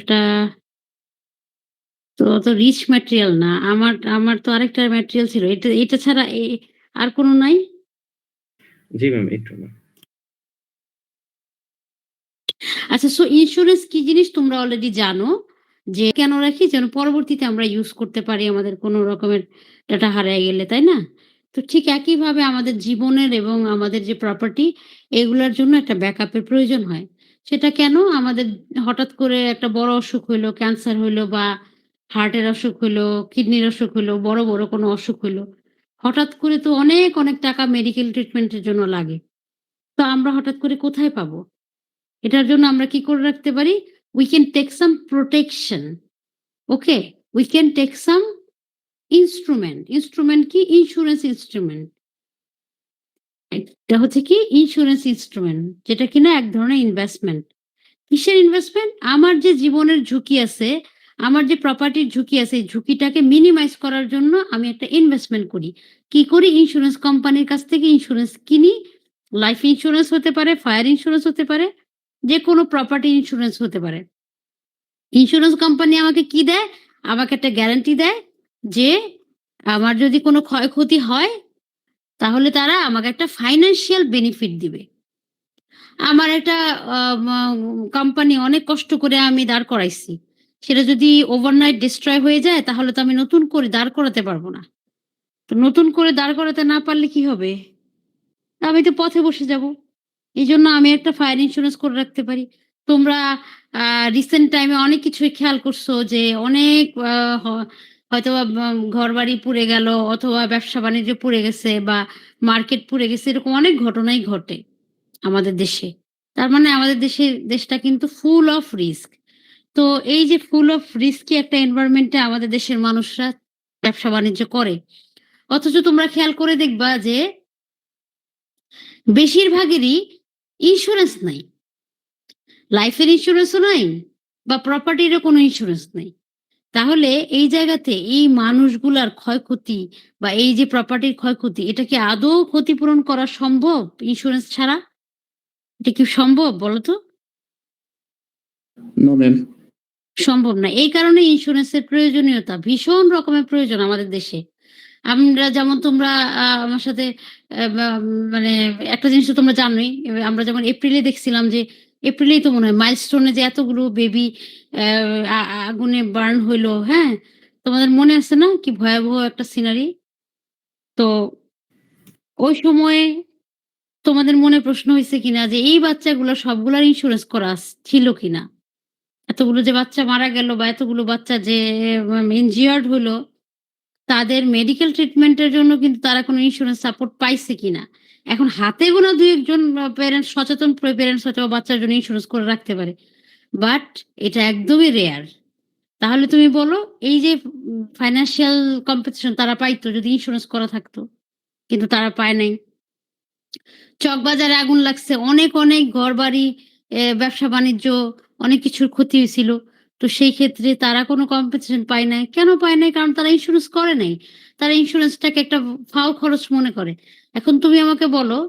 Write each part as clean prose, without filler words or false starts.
ম্যাটেরিয়ালটা তো অত rich material না। আমার আমার তো আরেকটা ম্যাটেরিয়াল ছিল। এটা ছাড়া আর কোন নাই? জি ম্যাম, একটু না। আচ্ছা, ইন্সুরেন্স কি জিনিস তোমরা অলরেডি জানো। যে কেন রাখি? যেন পরবর্তীতে আমরা ইউজ করতে পারি আমাদের কোন রকমের ডাটা হারায় গেলে, তাই না? তো ঠিক একইভাবে আমাদের জীবনের এবং আমাদের যে প্রপার্টি এগুলার জন্য একটা ব্যাকআপ এর প্রয়োজন হয়। সেটা কেন? আমাদের হঠাৎ করে একটা বড় অসুখ হইলো, ক্যান্সার হইলো বা হার্টের অসুখ হইলো, কিডনির অসুখ হইলো, বড় কোনো অসুখ হইলো। হঠাৎ করে তো অনেক টাকা মেডিকেল ট্রিটমেন্ট এর জন্য লাগে। তো আমরা হঠাৎ করে কোথায় পাবো? এটার জন্য আমরা কি করে রাখতে পারি? We can take some protection. Okay? We can take some instrument. Instrument কি? Insurance instrument. এটা হচ্ছে কি? Insurance instrument. যেটা কিনা এক ধরনের ইনভেস্টমেন্ট। কিসের ইনভেস্টমেন্ট? আমার যে জীবনের ঝুঁকি আছে, আমার যে প্রপার্টির ঝুঁকি আছে, এই ঝুঁকিটাকে মিনিমাইজ করার জন্য আমি একটা ইনভেস্টমেন্ট করি। কি করি? ইন্সুরেন্স কোম্পানির কাছ থেকে ইন্সুরেন্স কিনি। লাইফ ইন্সুরেন্স হতে পারে, ফায়ার ইন্সুরেন্স হতে পারে, যেকোনো প্রপার্টি ইন্সুরেন্স হতে পারে। ইন্সুরেন্স কোম্পানি আমাকে কি দেয়? আমাকে একটা গ্যারান্টি দেয় যে, আমার যদি কোনো ক্ষয়ক্ষতি হয়, তাহলে তারা আমাকে একটা ফাইন্যান্সিয়াল বেনিফিট দিবে। আমার একটা আ মা কোম্পানি অনেক কষ্ট করে আমি দাঁড় করাইছি। সেটা যদি ওভারনাইট ডিস্ট্রয় হয়ে যায়, তাহলে তো আমি নতুন করে দাঁড় করাতে পারব না। তো নতুন করে দাঁড় করাতে না পারলে কি হবে? আমি তো পথে বসে যাব। এজন্য আমি একটা ফায়ার ইন্সুরেন্স করে রাখতে পারি। তোমরা আ রিসেন্ট টাইমে অনেক কিছুই খেয়াল করছো যে অনেক আ হ হয়তোবা ঘরবাড়ি পুড়ে গেল অথবা ব্যবসা-বাণিজ্য পুড়ে গেছে বা মার্কেট পুড়ে গেছে। এরকম অনেক ঘটনাই ঘটে আমাদের দেশে। তার মানে আমাদের দেশটা কিন্তু ফুল অফ রিস্ক। তো এই যে ফুল অফ রিস্কি একটা এনভায়রনমেন্ট এ আমাদের দেশের মানুষরা ব্যবসা-বাণিজ্য করে। অথচ তোমরা খেয়াল করে দেখবা যে বেশিরভাগেরই ইন্সুরেন্স নাই। লাইফ এর ইন্সুরেন্সও নাই বা প্রপার্টিরও কোনো ইন্সুরেন্স নাই। তাহলে এই জায়গাতে এই মানুষগুলার ক্ষয়ক্ষতি বা এই যে প্রপার্টির ক্ষয়ক্ষতি এটা কি আদৌ ক্ষতিপূরণ করা সম্ভব ইন্সুরেন্স ছাড়া? এটা কি সম্ভব বলো তো? No ma'am. সম্ভব না। এই কারণে ইন্সুরেন্সের প্রয়োজনীয়তা ভীষণ রকমের প্রয়োজন আমাদের দেশে। আমরা যেমন তোমরা আমার সাথে বা মানে একটা জিনিস তো তোমরা জানোই। আমরা যেমন এপ্রিলে দেখছিলাম যে এপ্রিলেই তো মনে হয় মাইলস্টোন এ যে এতগুলো বেবি অ্যা আ আ আগুনে বার্ন হইলো, হ্যাঁ? তোমাদের মনে আছে না? কি ভয়াবহ একটা সিনারি? তো ওই সময়ে তোমাদের মনে প্রশ্ন হইছে কিনা যে এই বাচ্চাগুলো সবগুলার ইন্সুরেন্স করা ছিল কিনা? এতগুলো যে বাচ্চা মারা গেল বা এতগুলো বাচ্চা যে ইনজিয়ার্ড হলো, তাদের মেডিকেল ট্রিটমেন্ট এর জন্য কিন্তু তারা কোনো ইন্সুরেন্স সাপোর্ট পাইছে কিনা? এখন হাতে গোনা ২-১ জন প্যারেন্টস সচেতন প্যারেন্টস হয়তোবা বাচ্চার জন্য ইন্সুরেন্স করে রাখতে পারে। বাট এটা একদমই রেয়ার। তাহলে তুমি বলো এই যে ফাইন্যান্সিয়াল কম্পেনসেশন তারা পাইতো যদি ইন্সুরেন্স করা থাকতো। কিন্তু তারা পায় নাই। চকবাজারে আগুন লাগছে। অনেক ঘরবাড়ি, ব্যবসা-বাণিজ্য অনেক কিছুর ক্ষতি হয়েছিল। তো সেই ক্ষেত্রে তারা কোনো কম্পেনসেশন পায় নাই। কেন পায় নাই? কারণ তারা ইন্সুরেন্স করে নাই। তারা ইন্সুরেন্সটাকে একটা ফাও খরচ মনে করে। এখন তুমি আমাকে বলো,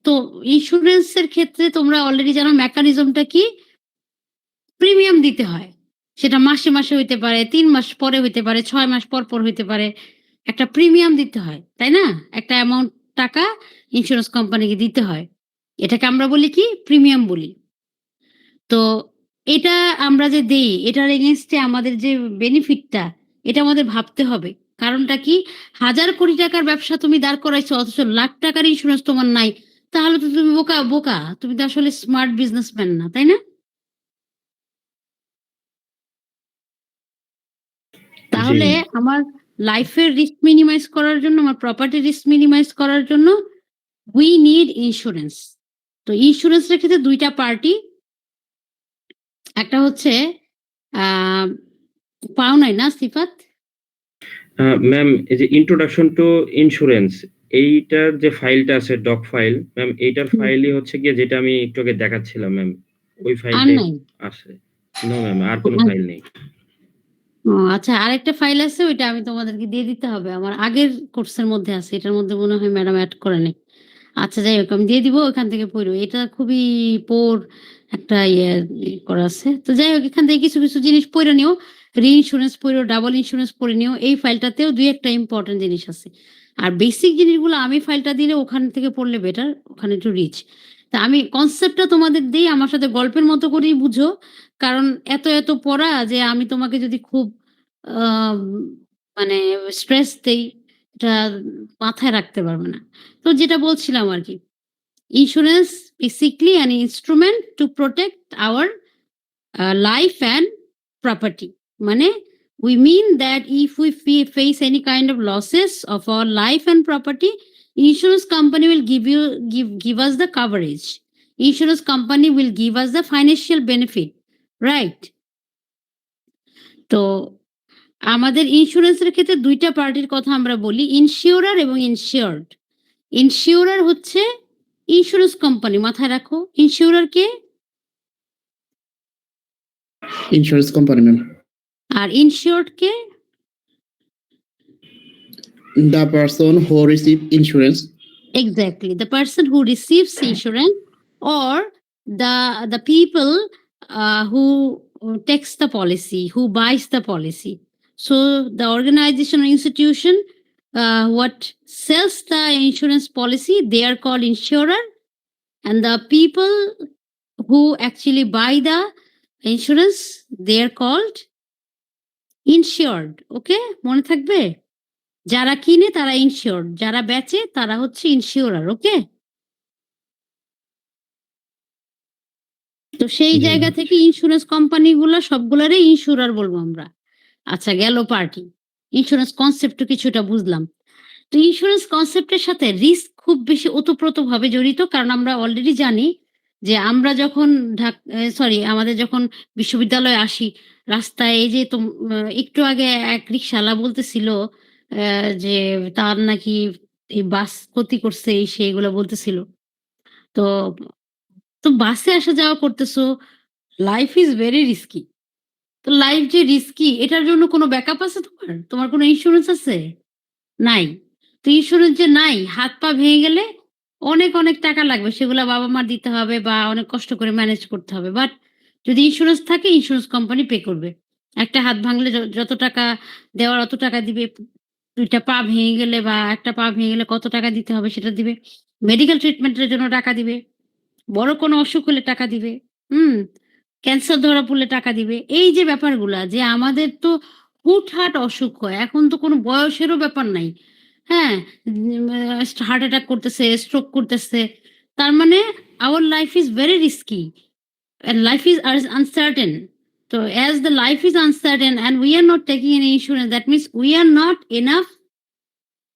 তো ইন্সুরেন্সের ক্ষেত্রে তোমরা অলরেডি জানো মেকানিজমটা কি? প্রিমিয়াম দিতে হয়। সেটা মাসে হইতে পারে, ৩ মাস পরে হইতে পারে, ৬ মাস পর হইতে পারে। একটা প্রিমিয়াম দিতে হয়। তাই না? একটা অ্যামাউন্ট টাকা ইন্সুরেন্স কোম্পানিকে দিতে হয়। এটাকে আমরা বলি কি? প্রিমিয়াম বলি। তো এটা আমরা যে দেই, এটার এগেইনস্ট এ আমাদের যে বেনিফিটটা, এটা আমাদের ভাবতে হবে। কারণটা কি? হাজার কোটি টাকার ব্যবসা তুমি দাঁড় করাইছো অথচ লাখ টাকার ইন্সুরেন্স তোমার নাই। তাহলে তো তুমি বোকা। তুমি তো আসলে স্মার্ট বিজনেসম্যান না। তাই না? জি তাহলে ম্যাম। আমার লাইফ এর রিস্ক মিনিমাইজ করার জন্য, আমার প্রপার্টি রিস্ক মিনিমাইজ করার জন্য we need ইন্সুরেন্স। তো ইন্সুরেন্সের ক্ষেত্রে ২ টা পার্টি। একটা হচ্ছে আ পাও নাই না সিফাত? ম্যাম, এই যে ইন্ট্রোডাকশন টু ইন্সুরেন্স এইটার যে ফাইলটা আছে ডক ফাইল, ম্যাম এইটার হুম, ফাইলই হচ্ছে গিয়ে যেটা আমি একটু আগে দেখাচ্ছিলাম ম্যাম। ওই আর ফাইলটাই নাই? আছে। নো ম্যাম, আর কোন ফাইল নেই। ও আচ্ছা, আরেকটা ফাইল আছে ওইটা আমি তোমাদেরকে দিয়ে দিতে হবে। আমার আগের কোর্সের মধ্যে আছে। এটার মধ্যে মনে হয় ম্যাডাম এড করে নাই। আচ্ছা যাই হোক আমি দিয়ে দিব ওখান থেকে পড়ো। এটা খুবই পোর একটা করা আছে। তো যাই হোক এখান থেকে কিছু, কিছু জিনিস পইড়া নিও। রি-ইন্সুরেন্স পইড়ো, ডাবল ইন্সুরেন্স পড়ে নিও। এই ফাইলটাতেও ২-১ টা ইম্পোর্টেন্ট জিনিস আছে। আর বেসিক জিনিসগুলো আমি ফাইলটা দিলে ওখান থেকে পড়লে বেটার। ওখানে একটু রিচ। তা আমি কনসেপ্টটা তোমাদের দেই আমার সাথে গল্পের মতো করেই বুঝো। কারণ এত, এত পড়া যে আমি তোমাকে যদি খুব আম মানে স্ট্রেস দেই এটা মাথায় রাখতে পারবে না। তো যেটা বলছিলাম আরকি। Insurance basically an instrument to protect our life and property. মানে we mean that if we face any kind of losses of our life and property, insurance company will give us the coverage. Insurance company will give us the financial benefit, right? তো আমাদের ইন্সুরেন্সের ক্ষেত্রে ২ টা পার্টির কথা আমরা বলি, ইনসিওরার এবং ইনসিওরড। ইনসিওরার হচ্ছে ইন্সুরেন্স কোম্পানি মাথায় রাখো। ইনসিওরার কে? Insurance company, ma'am. R ইনসিওরড K? The person who receive insurance. Exactly. The person who receives insurance or the people who takes the policy, who buys the policy. So the organization or institution what sells the insurance policy, they are called insurer, and the people who actually buy the insurance, they are called insured. Okay? মনে থাকবে? যারা কিনে তারা ইনসিওরড, যারা বেচে তারা হচ্ছে ইনসিওরার। ওকে? তো সেই জি। জায়গা থেকে ইন্সুরেন্স কোম্পানিগুলা সবগুলারই ইন্সুরার বলবো আমরা। আচ্ছা গেল পার্টি। ইন্সুরেন্স কনসেপ্টও কিছুটা বুঝলাম। তো ইন্সুরেন্স কনসেপ্টের সাথে রিস্ক খুব বেশি ওতপ্রোতভাবে জড়িত। কারণ আমরা অলরেডি জানি যে আমরা যখন আমাদের যখন বিশ্ববিদ্যালয়ে আসি, রাস্তায় এই যে একটু আগে এক রিক্শাওয়ালা বলতেছিল যে তার নাকি এই বাস ক্ষতি করছে এই সেই এগুলো বলতেছিল। তো, তো বাসে আসা যাওয়া করতেছো, লাইফ ইজ ভেরি রিস্কি। তো লাইফ যে রিস্কি এটার জন্য কোনো ব্যাকআপ আছে তোমার? তোমার কোনো ইন্সুরেন্স আছে? নাই। তো ইন্সুরেন্স যে নাই, হাত পা ভেঙে গেলে অনেক, অনেক টাকা লাগবে। সেগুলা বাবা-মার দিতে হবে বা অনেক কষ্ট করে ম্যানেজ করতে হবে। বাট যদি ইন্সুরেন্স থাকে ইন্সুরেন্স কোম্পানি পে করবে। একটা হাত ভাঙলে যত টাকা দেওয়ার অত টাকা দিবে। ২ টা পা ভেঙে গেলে বা ১ টা পা ভেঙে গেলে কত টাকা দিতে হবে সেটা দিবে। মেডিকেল ট্রিটমেন্ট এর জন্য টাকা দিবে। বড় কোনো অসুখ হলে টাকা দিবে। হুম? ক্যান্সার ধরা পড়লে টাকা দিবে। এই যে ব্যাপারগুলা যে আমাদের তো হুটহাট অসুখ হয়। এখন তো কোনো বয়সেরও ব্যাপার নাই। হ্যাঁ? হার্ট অ্যাটাক করতেছে, স্ট্রোক করতেছে। তার মানে our life is very risky and life is uncertain. So as the life is uncertain and we are not taking any insurance, that means we are not enough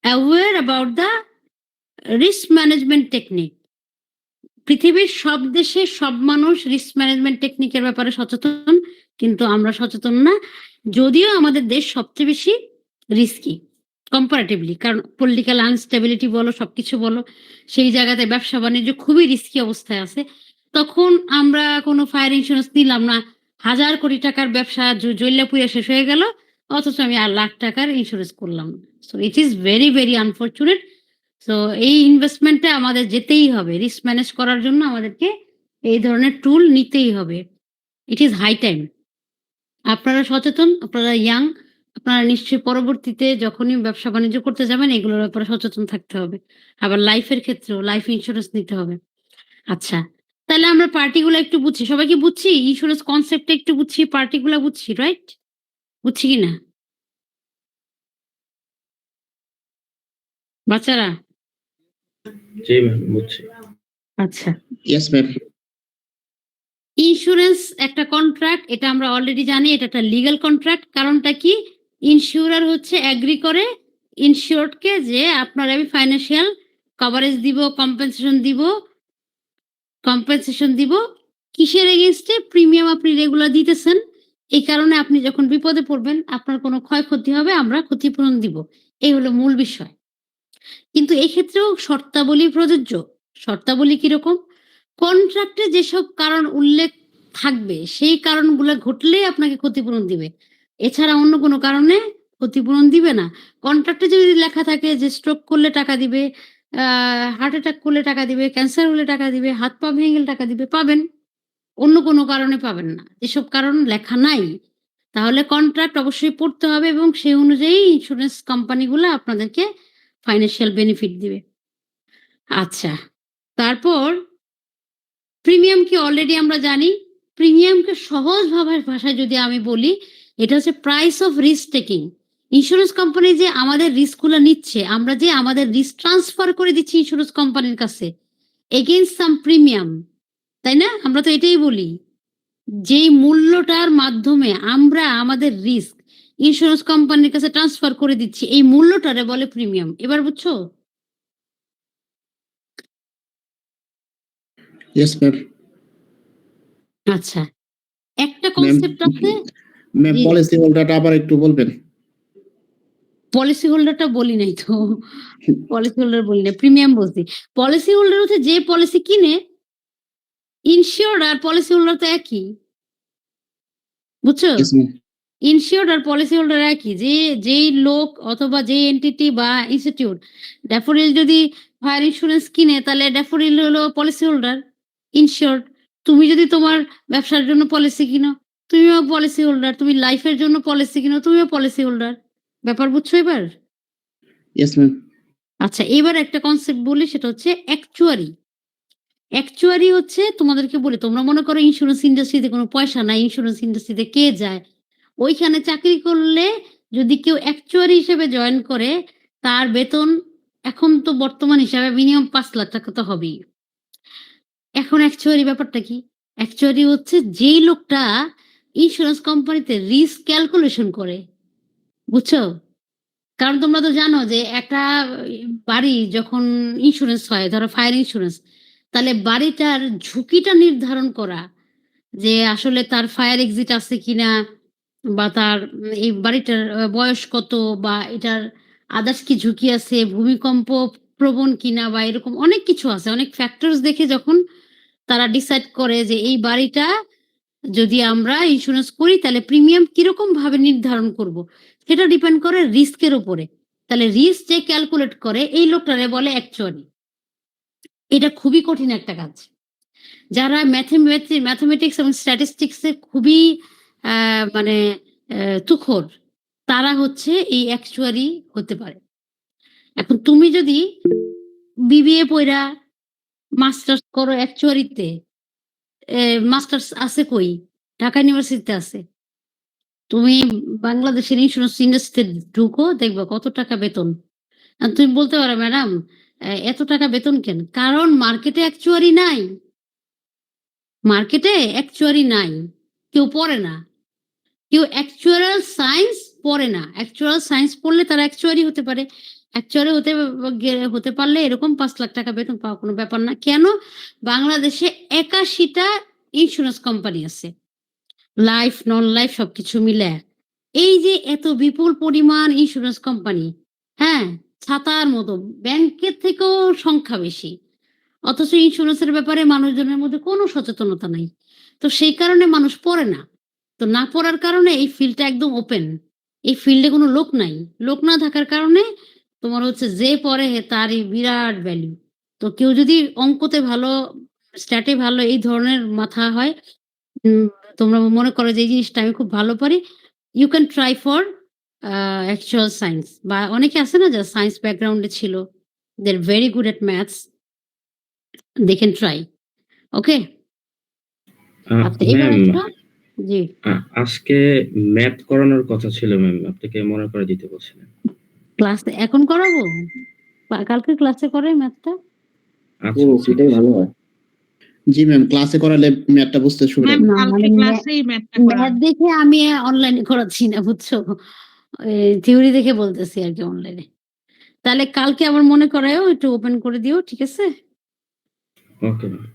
aware about the risk management technique. পৃথিবীর সব দেশে সব মানুষ risk management টেকনিকের ব্যাপারে সচেতন, কিন্তু আমরা সচেতন না। যদিও আমাদের দেশ সবচেয়ে বেশি রিস্কি কম্পারেটিভলি। কারণ পলিটিক্যাল আনস্টেবিলিটি বলো, সবকিছু বলো, সেই জায়গাতে ব্যবসা-বাণিজ্য খুবই রিস্কি অবস্থায় আছে। তখন আমরা কোনো ফায়ার ইন্সুরেন্স নিলাম না। হাজার কোটি টাকার ব্যবসা জ্বইল্লা পুইড়া শেষ হয়ে গেল। অথচ আমি আর লাখ টাকার ইন্সুরেন্স করলাম না। So it is very, very unfortunate. So এই ইনভেস্টমেন্টে আমাদের যেতেই হবে। রিস্ক ম্যানেজ করার জন্য আমাদেরকে এই ধরনের টুল নিতেই হবে। ইট ইস হাই টাইম। আপনারা সচেতন, আপনারা ইয়াং, আপনারা নিশ্চয়ই পরবর্তীতে যখনই ব্যবসা-বাণিজ্য করতে যাবেন এগুলোর ব্যাপারে সচেতন থাকতে হবে। আবার লাইফের ক্ষেত্রেও লাইফ ইন্সুরেন্স নিতে হবে। আচ্ছা, তাহলে আমরা পার্টিগুলা একটু বুঝছি। সবাই কি বুঝছি? ইন্সুরেন্স কনসেপ্টটা একটু বুঝছি, পার্টিগুলা বুঝছি, রাইট? বুঝছি কিনা? বাচ্চারা? জি ম্যাম বুঝছি। আচ্ছা। Yes, ma'am. ইন্সুরেন্স একটা কন্ট্রাক্ট, এটা আমরা অলরেডি জানি এটা একটা লিগ্যাল কন্ট্রাক্ট। কারণটা কি? ইন্সুরার হচ্ছে এগ্রি করে ইনসিওরড কে যে আপনার আমি ফাইন্যান্সিয়াল কভারেজ দিব, কম্পেনসেশন দিব। কিসের এগেইনস্ট এ? প্রিমিয়াম আপনি রেগুলার দিতেছেন। এই কারণে আপনি যখন বিপদে পড়বেন, আপনার কোনো ক্ষয়ক্ষতি হবে, আমরা ক্ষতিপূরণ দিব। এই হলো মূল বিষয়। কিন্তু এক্ষেত্রেও শর্তাবলী প্রযোজ্য। শর্তাবলী কিরকম? কন্ট্রাক্টে যেসব কারণ উল্লেখ থাকবে, সেই কারণগুলা ঘটলেই আপনাকে ক্ষতিপূরণ দিবে। এছাড়া অন্য কোনো কারণে ক্ষতিপূরণ দিবে না। কন্ট্রাক্টে যদি লেখা থাকে যে স্ট্রোক করলে টাকা দিবে, হার্ট অ্যাটাক করলে টাকা দিবে, ক্যান্সার হলে টাকা দিবে, হাত পা ভেঙে গেলে টাকা দিবে, পাবেন। অন্য কোনো কারণে পাবেন না। এসব কারণ লেখা নাই। তাহলে কন্ট্রাক্ট অবশ্যই পড়তে হবে এবং সেই অনুযায়ী ইন্সুরেন্স কোম্পানিগুলা আপনাদেরকে ফাইন্যান্সিয়াল বেনিফিট দিবে। আচ্ছা, তারপর প্রিমিয়াম কি অলরেডি আমরা জানি। প্রিমিয়ামকে সহজ ভাষায় যদি আমি বলি, এটা হচ্ছে price of risk taking. Insurance company যে আমাদের রিস্কগুলা নিচ্ছে, আমরা যে আমাদের রিস্ক ট্রান্সফার করে দিচ্ছি ইন্সুরেন্স কোম্পানির কাছে এগেইনস্ট সাম প্রিমিয়াম, তাই না? আমরা তো এটাই বলি। যেই মূল্যটার মাধ্যমে আমরা আমাদের রিস্ক ইন্সুরেন্স কোম্পানির কাছে ট্রান্সফার করে দিচ্ছি, এই মূল্যটারে বলে প্রিমিয়াম। এবার বুঝছো? Yes, ma'am. আচ্ছা, একটা কনসেপ্ট আছে। ম্যাম জি। পলিসি হোল্ডারটা আবার একটু বলবেন। পলিসি হোল্ডারটা বলি নাই তো। পলিসি হোল্ডার বলি নাই, প্রিমিয়াম বলছি। পলিসি হোল্ডার হচ্ছে যে পলিসি কিনে, ইনসিওরড আর পলিসি হোল্ডার তো একই। বুঝছো? Yes, ma'am. ইনসিওরড আর পলিসি হোল্ডার একই। যেই লোক অথবা যেই এন্টিটি বা ইনস্টিটিউট ড্যাফোডিল যদি ফায়ার ইন্সুরেন্স কিনে, তাহলে ড্যাফোডিল হলো পলিসি হোল্ডার, ইনসিওরড। তুমি যদি তোমার ব্যবসার জন্য পলিসি কিনো, তুমিও পলিসি হোল্ডার। তুমি লাইফের জন্য পলিসি কিনো, তুমিও পলিসি হোল্ডার। ব্যাপার বুঝছো এবার? Yes, ma'am. আচ্ছা, এবার একটা কনসেপ্ট বলি, সেটা হচ্ছে অ্যাকচুয়ারি। অ্যাকচুয়ারি হচ্ছে, তোমাদেরকে বলি, তোমরা মনে করো ইন্সুরেন্স ইন্ডাস্ট্রিতে কোনো পয়সা নাই, ইন্সুরেন্স ইন্ডাস্ট্রিতে কে যায়? ওইখানে চাকরি করলে যদি কেউ অ্যাকচুয়ারি হিসেবে জয়েন করে, তার বেতন এখন তো বর্তমান হিসাবে মিনিমাম ৫ লাখ টাকা তো হবেই। এখন অ্যাকচুয়ারি ব্যাপারটা কি? অ্যাকচুয়ারি হচ্ছে যেই লোকটা ইন্সুরেন্স কোম্পানিতে রিস্ক ক্যালকুলেশন করে। বুঝছো? কারণ তোমরা তো জানো যে একটা বাড়ি যখন ইন্সুরেন্স হয়, ধরো ফায়ার ইন্সুরেন্স, তাহলে বাড়িটার ঝুঁকিটা নির্ধারণ করা, যে আসলে তার ফায়ার এক্সিট আছে কিনা, বা তার এই বাড়িটার বয়স কত, বা এটার আদার্স কি ঝুঁকি আছে, ভূমিকম্প প্রবণ কিনা, বা এরকম অনেক কিছু আছে। অনেক ফ্যাক্টরস দেখে যখন তারা ডিসাইড করে যে এই বাড়িটা যদি আমরা ইন্সুরেন্স করি তাহলে প্রিমিয়াম কিরকম ভাবে নির্ধারণ করব, সেটা ডিপেন্ড করে রিস্কের উপরে। তাহলে রিস্ক যে ক্যালকুলেট করে এই লোকটারে বলে অ্যাকচুয়ারি। এটা খুবই কঠিন একটা কাজ। যারা ম্যাথমেটিক্স এবং স্ট্যাটিস্টিক্স এ খুবই মানে তুখোড়, তারা হচ্ছে এই অ্যাকচুয়ারি হতে পারে। এখন তুমি যদি বিবিএ পইড়া মাস্টার্স করো অ্যাকচুয়ারিতে, মাস্টার্স আছে কই? ঢাকা ইউনিভার্সিটিতে আছে। তুমি বাংলাদেশের ইন্সুরেন্স ইন্ডাস্ট্রিতে ঢুকো, দেখবা কত টাকা বেতন। তুমি বলতে পারো, ম্যাডাম এত টাকা বেতন কেন? কারণ মার্কেটে অ্যাকচুয়ারি নাই। মার্কেটে অ্যাকচুয়ারি নাই। কেউ পড়ে না। কেউ অ্যাকচুয়ারাল সায়েন্স পড়ে না। অ্যাকচুয়ারাল সায়েন্স পড়লে তারা অ্যাকচুয়ারি হতে পারে। অ্যাকচুয়ারি হতে পারলে এরকম ৫ লাখ টাকা বেতন পাওয়া কোনো ব্যাপার না। কেন? বাংলাদেশে ৮১ টা ইন্সুরেন্স কোম্পানি আছে। লাইফ, নন লাইফ সবকিছু মিলায়া। এই যে এত বিপুল পরিমাণ ইন্সুরেন্স কোম্পানি, হ্যাঁ? ছাতার মতো, ব্যাংকের থেকেও সংখ্যা বেশি। অথচ ইন্সুরেন্সের ব্যাপারে মানুষজনের মধ্যে কোনো সচেতনতা নাই। তো সেই কারণে মানুষ পড়ে না। তো না পড়ার কারণে এই ফিল্ডটা একদম ওপেন। এই ফিল্ডে কোনো লোক নাই। লোক না থাকার কারণে তোমার হচ্ছে যে পড়ে তারই বিরাট ভ্যালু। তো কেউ যদি অঙ্কতে ভালো, স্ট্যাটে ভালো, এই ধরনের মাথা হয়, উম তোমরা মনে করো যে এই জিনিসটা আমি খুব ভালো পারি, you can try for actual science. বা অনেকে আছে না যারা সায়েন্স ব্যাকগ্রাউন্ডে ছিল, they are very good at maths, they can try. Okay? আচ্ছা, এবার ম্যাম, আসো। জি। আজকে ম্যাথ করানোর কথা ছিল ম্যাম, আপনাকে মনে করে দিতে বলছিলেন। ক্লাস এখন করাবো? কালকে ক্লাসে করাই ম্যাথটা? আচ্ছা, সেটাই ভালো হয়। জি ম্যাম, ক্লাসে করালে ম্যাথটা বুঝতে সুবিধা ম্যাম হবে। না, কালকে মানে ক্লাসেই ম্যাথটা ম্যাথ করান। দেখে আমি অনলাইনে করাচ্ছি না, বুঝছো? থিওরি দেখে বলতেছি আরকি অনলাইনে। তাহলে কালকে আবার মনে করায়ও, একটু ওপেন করে দিও, ঠিক আছে? Okay ma'am.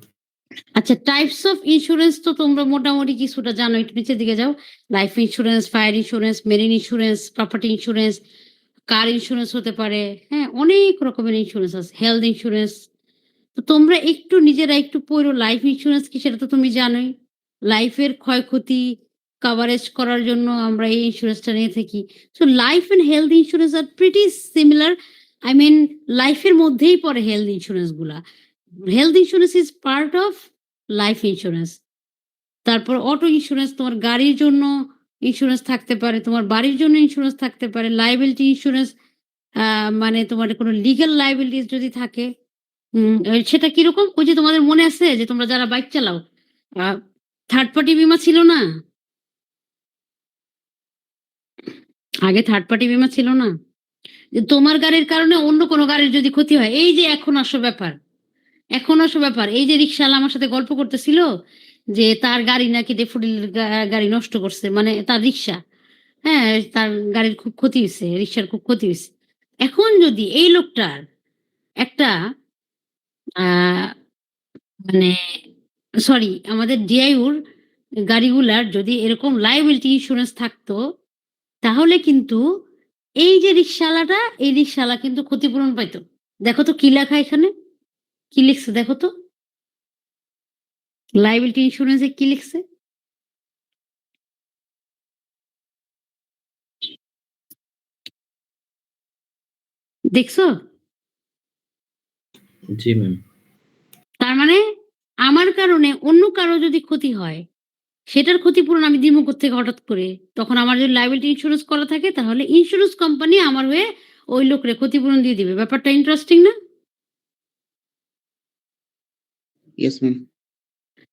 আচ্ছা, টাইপস অফ ইন্সুরেন্স তো তোমরা মোটামুটি কিছুটা জানো। একটু নিচের দিকে যাও। Life insurance, fire insurance, marine insurance, property insurance, car insurance হতে পারে। হ্যাঁ, অনেক রকমের ইন্সুরেন্স আছে। Health insurance. তো তোমরা একটু নিজেরা একটু পড়ো লাইফ ইন্সুরেন্স কি, সেটা তো তুমি জানোই। লাইফের ক্ষয়ক্ষতি কভারেজ করার জন্য আমরা এই ইন্সুরেন্সটা নিয়ে থাকি। So life and health insurance are pretty similar. I mean লাইফের মধ্যেই পড়ে হেলথ ইন্সুরেন্স গুলা। Health insurance is part of life insurance. তারপর অটো ইন্সুরেন্স, তোমার গাড়ির জন্য ইন্সুরেন্স থাকতে পারে, তোমার বাড়ির জন্য ইন্সুরেন্স থাকতে পারে। লায়াবিলিটি ইন্সুরেন্স মানে তোমার কোনো লিগ্যাল লায়াবিলিটিস যদি থাকে, সেটা কিরকম? ওই যে তোমাদের মনে আছে যে তোমরা যারা বাইক চালাও, আ থার্ড পার্টি বীমা ছিল না? আগে থার্ড পার্টি বীমা ছিল না? যে তোমার গাড়ির কারণে অন্য কোনো গাড়ির যদি ক্ষতি হয়, এই যে এখন আসো ব্যাপার, এখন আসো ব্যাপার। এই যে রিক্শাওয়ালা আমার সাথে গল্প করতেছিল যে তার গাড়ি নাকি ডেফোডিলের গাড়ি নষ্ট করছে। মানে তার রিক্সা, হ্যাঁ? তার গাড়ির খুব ক্ষতি হইছে, রিক্সার খুব ক্ষতি হইছে। এখন যদি এই লোকটার একটা আ মানে সরি, আমাদের ডিআইইউর গাড়িগুলার যদি এরকম লায়াবিলিটি ইন্সুরেন্স থাকতো, তাহলে কিন্তু এই যে রিক্শাওয়ালাটা, এই রিক্শাওয়ালা কিন্তু ক্ষতিপূরণ পাইতো। দেখো তো কি লেখা এখানে? কি লিখছে দেখো তো? লায়াবিলিটি ইন্সুরেন্স এ কি লিখছে? দেখছো? জি ম্যাম। তার মানে আমার কারণে অন্য কারো যদি ক্ষতি হয়, সেটার ক্ষতিপূরণ আমি দিবো কোত্থেকে হঠাৎ করে? তখন আমার যদি লায়াবিলিটি ইন্সুরেন্স করা থাকে, তাহলে ইন্সুরেন্স কোম্পানি আমার হয়ে ওই লোকরে ক্ষতিপূরণ দিয়ে দিবে। ব্যাপারটা ইন্টারেস্টিং না? Yes ma'am.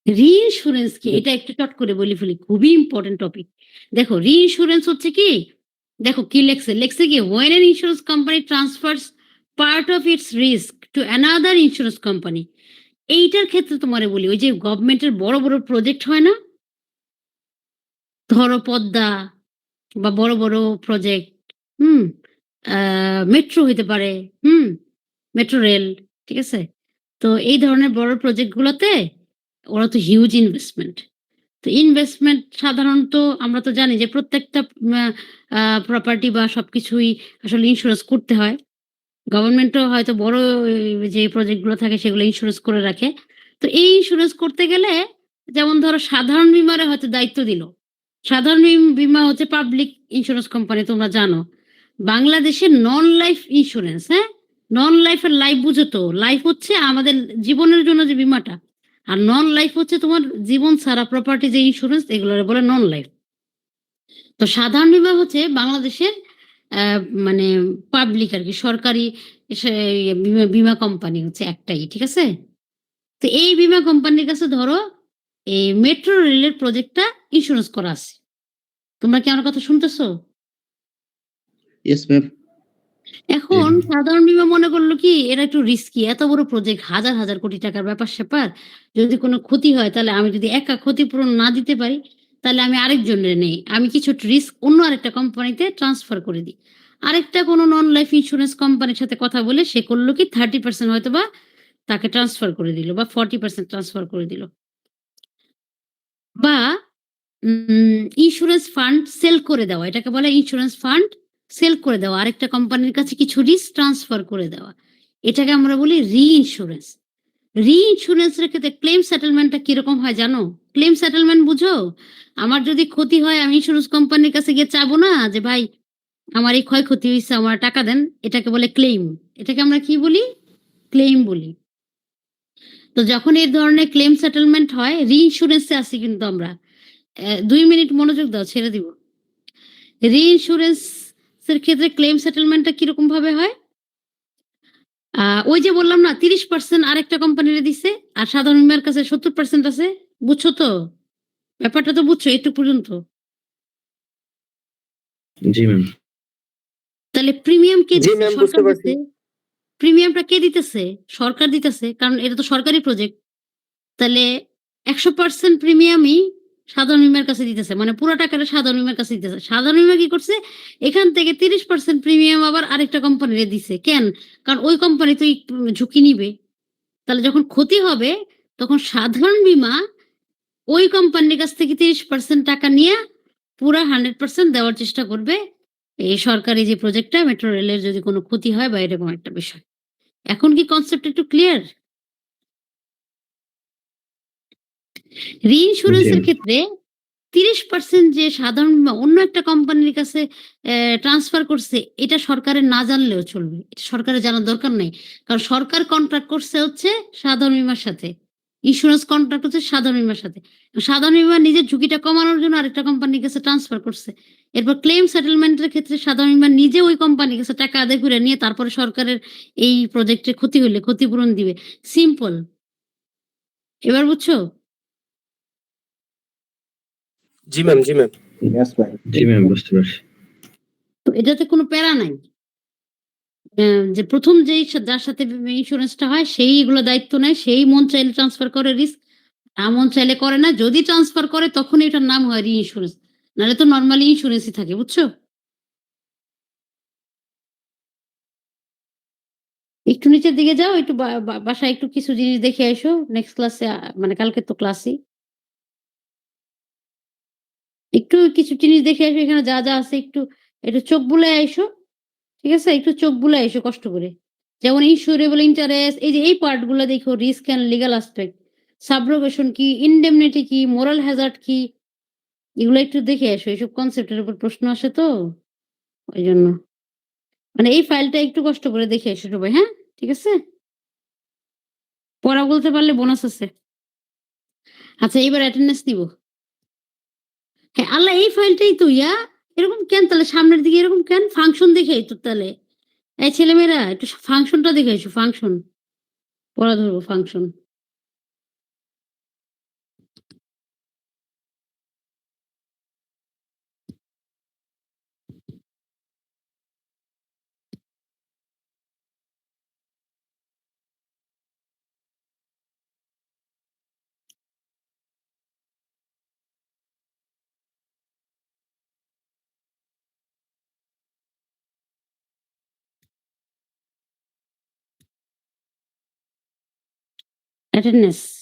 রি-ইন্সুরেন্স কি? এটা একটু চট করে বলে ফেলি। খুবই ইম্পোর্টেন্ট টপিক। দেখো রি-ইন্সুরেন্স হচ্ছে কি? দেখো কি লেখছে? লেখছে কি? When an insurance company transfers part of its risk to another insurance company. এইটার ক্ষেত্রে তোমারে বলি, ওই যে গভর্নমেন্টের বড়, বড় প্রজেক্ট হয় না? ধরো পদ্মা বা বড়, বড় প্রজেক্ট, হুম? আ মেট্রো হইতে পারে, হুম? মেট্রো রেল, ঠিক আছে? তো এই ধরনের বড় প্রজেক্ট গুলোতে ওরা তো হিউজ ইনভেস্টমেন্ট। তো ইনভেস্টমেন্ট সাধারণত আমরা তো জানি যে প্রত্যেকটা আ আ প্রপার্টি বা সবকিছুই আসলে ইন্সুরেন্স করতে হয়। গভর্নমেন্টও হয়তো বড় যে প্রজেক্ট গুলো থাকে সেগুলো ইন্সুরেন্স করে রাখে। তো এই ইন্সুরেন্স করতে গেলে যেমন ধরো সাধারণ বীমারে হয়তো দায়িত্ব দিল। সাধারণ বীমা হচ্ছে পাবলিক ইন্সুরেন্স কোম্পানি, তোমরা জানো। বাংলাদেশের নন লাইফ ইন্সুরেন্স, হ্যাঁ? নন লাইফ আর লাইফ বুঝো তো? লাইফ হচ্ছে আমাদের জীবনের জন্য যে বীমাটা। আর নন লাইফ হচ্ছে তোমার জীবন ছাড়া প্রপার্টি যে ইন্সুরেন্স, এগুলোরে বলে নন লাইফ। তো সাধারণ বীমা হচ্ছে বাংলাদেশের আ মানে পাবলিক আরকি সরকারি সে বীমা কোম্পানি হচ্ছে একটাই। ঠিক আছে? তো এই বীমা কোম্পানির কাছে ধরো এই মেট্রো রেলের প্রজেক্টটা ইন্সুরেন্স করা আছে। তোমরা কি আমার কথা শুনতেছো? Yes ma'am. এখন জি। সাধারণ বীমা মনে করলো কি এরা একটু রিস্কি। এত বড় প্রজেক্ট হাজার, হাজার কোটি টাকার ব্যাপার-স্যাপার। যদি কোনো ক্ষতি হয় তাহলে আমি যদি একা ক্ষতিপূরণ না দিতে পারি, তাহলে আমি আরেকজনের নেই। আমি কিছু রিস্ক অন্য আরেকটা কোম্পানিতে ট্রান্সফার করে দিই। আরেকটা কোনো নন লাইফ ইন্সুরেন্স কোম্পানির সাথে কথা বলে সে করলো কি 30% হয়তোবা তাকে ট্রান্সফার করে দিল বা 40% ট্রান্সফার করে দিল। বা ইন্সুরেন্স ফান্ড সেল করে দেওয়া। এটাকে বলে ইন্সুরেন্স ফান্ড সেল করে দেওয়া। আরেকটা কোম্পানির কাছে কিছু রিস্ক ট্রান্সফার করে দেওয়া। এটাকে আমরা বলি রি-ইন্সুরেন্স। রি-ইন্সুরেন্স এর ক্ষেত্রে ক্লেম সেটেলমেন্ট টা কিরকম হয় জানো? ক্লেম সেটেলমেন্ট বুঝো? আমার যদি ক্ষতি হয় আমি ইন্সুরেন্স কোম্পানির কাছে গিয়ে চাবো না যে, "ভাই আমার এই ক্ষয়ক্ষতি হইছে, আমার টাকা দেন।" এটাকে বলে ক্লেইম। এটাকে আমরা কি বলি? ক্লেইম বলি। তো যখন এই ধরনের ক্লেম সেটেলমেন্ট হয়, রি-ইন্সুরেন্স এ আছি কিন্তু আমরা। ২ মিনিট মনোযোগ দাও, ছেড়ে দিব। রি-ইন্সুরেন্স এর ক্ষেত্রে ক্লেম সেটেলমেন্ট টা কিরকম ভাবে হয়? ওই যে বললাম না ৩০% আরেকটা কোম্পানিরে দিছে, আর সাধারণ বীমার কাছে ৭০% আছে। বুঝছো তো? ব্যাপারটা তো বুঝছো এটুক পর্যন্ত? জি ম্যাম। তাহলে প্রিমিয়াম কে জি দিছে? ম্যাম, বুঝতে সরকার পারছি। দিছে। প্রিমিয়ামটা কে দিতেছে? সরকার দিতেছে। কারণ এটা তো সরকারি প্রজেক্ট। তাহলে ১০০% প্রিমিয়ামই সাধারণ বীমার কাছে দিতেছে। মানে পুরা টাকাটা সাধারণ বীমার কাছে দিতেছে। সাধারণ বীমা কি করছে? এখান থেকে ৩০% প্রিমিয়াম আবার আরেকটা কোম্পানিরে দিছে। কেন? কারণ ওই কোম্পানি তো একটু ঝুঁকি নিবে। তাহলে যখন ক্ষতি হবে তখন সাধারণ বীমা ওই কোম্পানির কাছ থেকে ৩০% টাকা নিয়া পুরা 100% দেওয়ার চেষ্টা করবে। এই সরকারি যে প্রজেক্টটা মেট্রো রেলের যদি কোনো ক্ষতি হয় বা এরকম একটা বিষয়। এখন কি কনসেপ্ট একটু ক্লিয়ার? রি-ইন্সুরেন্স জি। এর ক্ষেত্রে 30% যে সাধারণ অন্য একটা কোম্পানির কাছে ট্রান্সফার করছে, এটা সরকারের না জানলেও চলবে। এটা সরকারের জানার দরকার নাই। কারণ সরকার কন্ট্রাক্ট করছে হচ্ছে সাধারণ বীমার সাথে। ইন্সুরেন্স কন্ট্রাক্ট হচ্ছে সাধারণ বীমার সাথে। সাধারণ বীমা নিজের ঝুঁকিটা কমানোর জন্য আরেকটা কোম্পানির কাছে ট্রান্সফার করছে। এরপর ক্লেম সেটেলমেন্ট এর ক্ষেত্রে সাধারণ বীমা নিজে ওই কোম্পানির কাছে টাকা আদায় করে নিয়ে তারপরে সরকারের এই প্রজেক্টে ক্ষতি হইলে ক্ষতিপূরণ দিবে। সিম্পল। এবার বুঝছো? জি ম্যাম, জি ম্যাম। ইয়েস ভাই। জি ম্যাম, বুঝতে পারছি। তো এটাতে কোনো প্যারা নাই। যে ১ম যার সাথে ইন্সুরেন্সটা হয় সেই এগুলো দায়িত্ব নেয়। সেই মন চাইলে ট্রান্সফার করে রিস্ক। না মন চাইলে করে না। যদি ট্রান্সফার করে তখনই এটার নাম হয় রি-ইন্সুরেন্স। নাহলে তো নরমালি ইন্সুরেন্সই থাকে। বুঝছো? একটু নিচের দিকে যাও। একটু বা বা বাসায় একটু কিছু জিনিস দেখে আইসো। নেক্সট ক্লাসে মানে কালকে তো ক্লাসই। একটু কিছু জিনিস দেখে আইসো। এখানে যা আছে একটু চোখ বুলায় আইসো। ঠিক আছে? একটু চোখ বুলায় আইসো কষ্ট করে। যেমন ইন্সুরেবল ইন্টারেস্ট এই যে এই পার্ট গুলা দেখো রিস্ক অ্যান্ড লিগ্যাল অ্যাসপেক্ট। সাবরোগেশন কি, ইনডেমনিটি কি, মোরাল হ্যাজার্ড কি এগুলো একটু দেখে এসো। এসব কনসেপ্টের উপর প্রশ্ন আসে তো ওইজন্য। মানে এই ফাইলটা একটু কষ্ট করে দেখে এসো সবাই, হ্যাঁ? ঠিক আছে? পড়া বলতে পারলে বোনাস আছে। আচ্ছা এইবার অ্যাটেন্ডেন্স নিব। হ্যাঁ, আল্লাহ এই ফাইলটাই তো এরকম কেন তাহলে সামনের দিকে এরকম কেন? ফাংশন দেখে তো তাহলে। এই ছেলেমেয়েরা একটু ফাংশনটা দেখে এসো ফাংশন। পড়া ধরবো ফাংশন। অ্যাটেন্ডেন্স।